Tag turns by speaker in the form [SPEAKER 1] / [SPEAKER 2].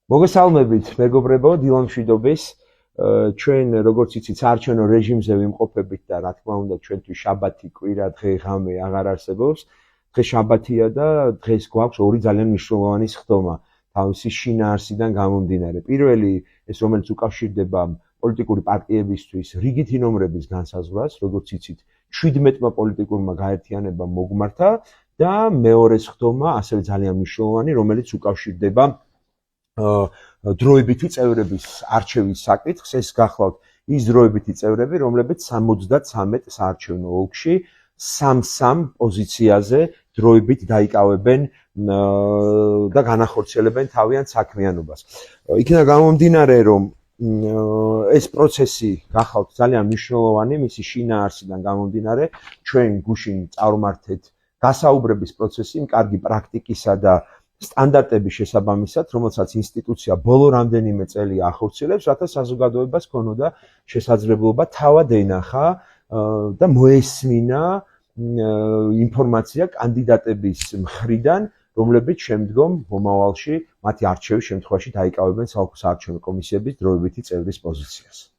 [SPEAKER 1] მოგესალმებით, მეგობრებო, დილა მშვიდობის. ჩვენ როგორც იცით, საარჩევნო რეჟიმზე ვიმყოფებით და რა თქმა უნდა, ჩვენთვის შაბათი, კვირა, დღე, ღამე აღარ არსებობს. დღე შაბათია და დღეს გვაქვს ორი ძალიან მნიშვნელოვანი სხდომა თავისი შინაარსიდან გამომდინარე. პირველი, ეს რომელიც უკავშირდება პოლიტიკური პარტიებისთვის რიგითი ნომრების განსაზღვრას, როგორც იცით, 17-მა პოლიტიკურმა გაერთიანებამ მოგმართა და მეორე სხდომა, ასევე ძალიან მნიშვნელოვანი, რომელიც უკავშირდება დროებითი წევრების არჩევის საკითხს. ეს გახლავთ ის დროებითი წევრები, რომლებიც 73 საარჩევნო ოლქში სამ პოზიციაზე დროებით დაიკავებენ და განახორციელებენ თავიანთ საქმიანობას. იქიდან გამომდინარე, რომ ეს პროცესი გახლავთ ძალიან მნიშვნელოვანი, მისი შინაარსიდან გამომდინარე, ჩვენ გუშინ წავმართეთ გასაუბრების პროცესი, კარგი პრაქტიკისა და სტანდარტების შესაბამისად, რომელსაც ინსტიტუცია ბოლო რამდენიმე წელი ახორციელებს, რათა საზოგადოებას ჰქონოდა შესაძლებლობა თავად ენახა და მოესმინა ინფორმაცია კანდიდატების მხრიდან, რომლებიც შემდგომ მომავალში მათი არჩევის შემთხვევაში დაიკავებენ საარჩევნო კომისიების დროებითი წევრის პოზიციას.